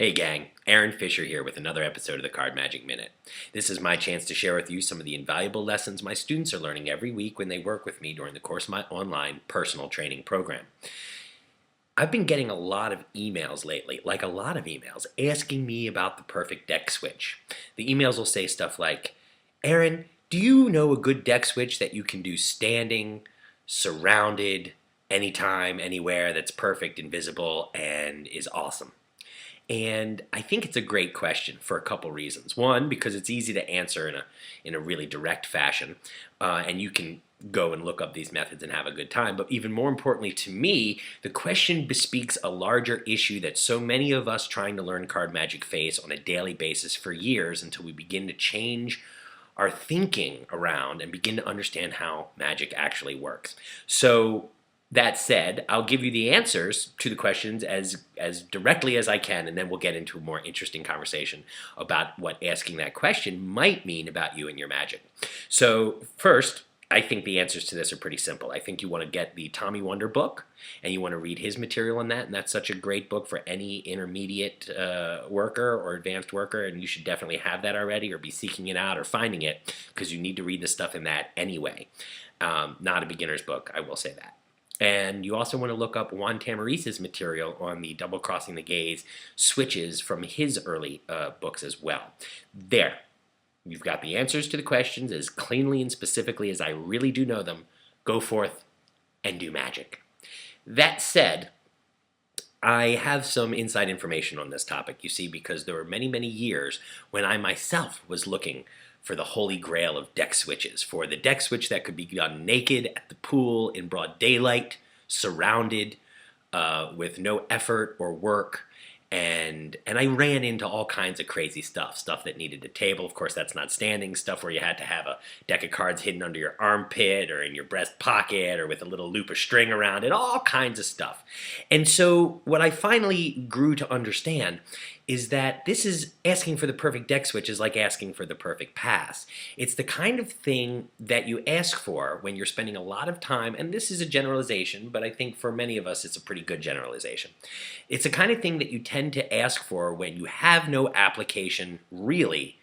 Hey gang, Aaron Fisher here with another episode of the Card Magic Minute. This is my chance to share with you some of the invaluable lessons my students are learning every week when they work with me during the course of my online personal training program. I've been getting a lot of emails lately, asking me about the perfect deck switch. The emails will say stuff like, Aaron, do you know a good deck switch that you can do standing, surrounded, anytime, anywhere, that's perfect, invisible, and is awesome? And I think it's a great question for a couple reasons. One, because it's easy to answer in a really direct fashion, and you can go and look up these methods and have a good time. But even more importantly to me, the question bespeaks a larger issue that so many of us trying to learn card magic face on a daily basis for years until we begin to change our thinking around and begin to understand how magic actually works. So that said, I'll give you the answers to the questions as directly as I can, and then we'll get into a more interesting conversation about what asking that question might mean about you and your magic. So first, I think the answers to this are pretty simple. I think you want to get the Tommy Wonder book, and you want to read his material on that, and that's such a great book for any intermediate worker or advanced worker, and you should definitely have that already or be seeking it out or finding it because you need to read the stuff in that anyway. Not a beginner's book, I will say that. And you also want to look up Juan Tamaris's material on the Double Crossing the Gaze switches from his early books as well. There, you've got the answers to the questions as cleanly and specifically as I really do know them. Go forth and do magic. That said, I have some inside information on this topic, you see, because there were many, many years when I myself was looking for the Holy Grail of deck switches, for the deck switch that could be done naked at the pool in broad daylight, surrounded, with no effort or work. And I ran into all kinds of crazy stuff that needed a table. Of course, that's not standing. Stuff where you had to have a deck of cards hidden under your armpit or in your breast pocket or with a little loop of string around it, all kinds of stuff. And so what I finally grew to understand is that this is asking for the perfect deck switch is like asking for the perfect pass. It's the kind of thing that you ask for when you're spending a lot of time, and this is a generalization, but I think for many of us it's a pretty good generalization. It's the kind of thing that you tend to ask for when you have no application really,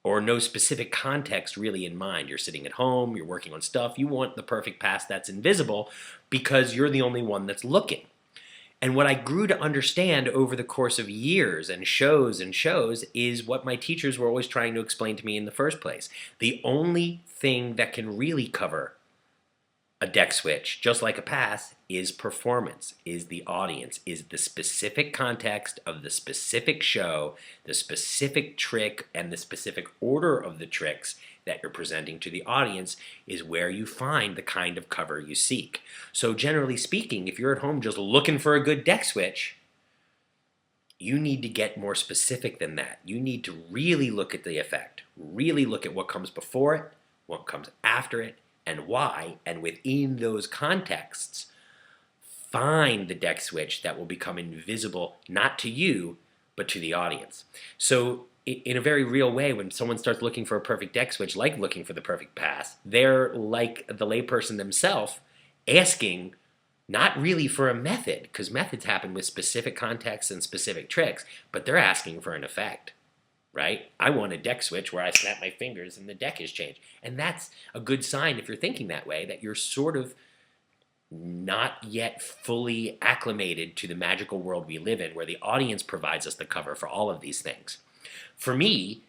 or no specific context really in mind. You're sitting at home, you're working on stuff, you want the perfect pass that's invisible because you're the only one that's looking. And what I grew to understand over the course of years and shows is what my teachers were always trying to explain to me in the first place. The only thing that can really cover a deck switch, just like a pass, is performance, is the audience, is the specific context of the specific show, the specific trick, and the specific order of the tricks that you're presenting to the audience is where you find the kind of cover you seek. So generally speaking, if you're at home just looking for a good deck switch, you need to get more specific than that. You need to really look at the effect, really look at what comes before it, what comes after it, and why, and within those contexts, find the deck switch that will become invisible, not to you, but to the audience. So in a very real way, when someone starts looking for a perfect deck switch, like looking for the perfect pass, they're like the layperson themselves asking not really for a method, because methods happen with specific contexts and specific tricks, but they're asking for an effect. Right? I want a deck switch where I snap my fingers and the deck is changed. And that's a good sign if you're thinking that way, that you're sort of not yet fully acclimated to the magical world we live in, where the audience provides us the cover for all of these things. For me,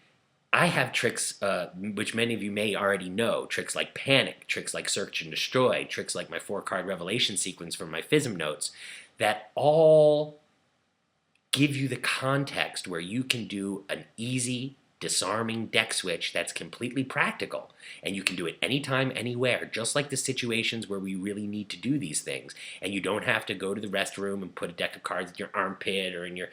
I have tricks, which many of you may already know, tricks like Panic, tricks like Search and Destroy, tricks like my 4-card Revelation sequence from my FISM notes, that all give you the context where you can do an easy, disarming deck switch that's completely practical. And you can do it anytime, anywhere, just like the situations where we really need to do these things. And you don't have to go to the restroom and put a deck of cards in your armpit or in your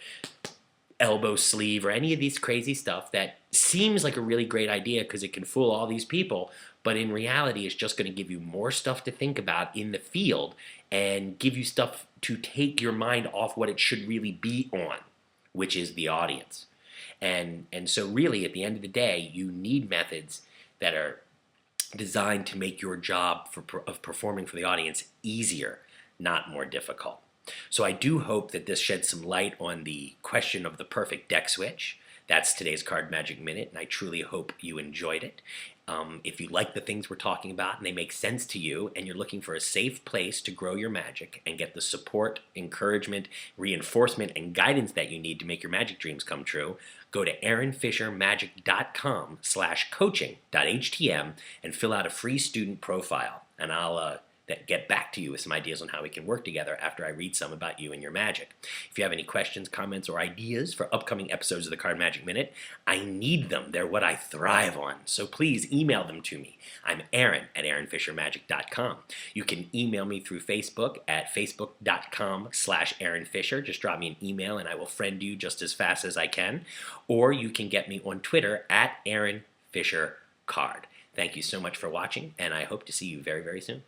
elbow sleeve or any of these crazy stuff that seems like a really great idea because it can fool all these people, but in reality it's just going to give you more stuff to think about in the field and give you stuff to take your mind off what it should really be on, which is the audience. And so really at the end of the day, you need methods that are designed to make your job of performing for the audience easier, not more difficult. So I do hope that this sheds some light on the question of the perfect deck switch. That's today's Card Magic Minute, and I truly hope you enjoyed it. If you like the things we're talking about and they make sense to you, and you're looking for a safe place to grow your magic and get the support, encouragement, reinforcement, and guidance that you need to make your magic dreams come true, go to aaronfishermagic.com/coaching.htm and fill out a free student profile, and I'll get back to you with some ideas on how we can work together after I read some about you and your magic. If you have any questions, comments, or ideas for upcoming episodes of the Card Magic Minute, I need them. They're what I thrive on. So please email them to me. I'm Aaron at aaronfishermagic.com. You can email me through Facebook at facebook.com/aaronfisher. Just drop me an email and I will friend you just as fast as I can. Or you can get me on Twitter at aaronfishercard. Thank you so much for watching, and I hope to see you very, very soon.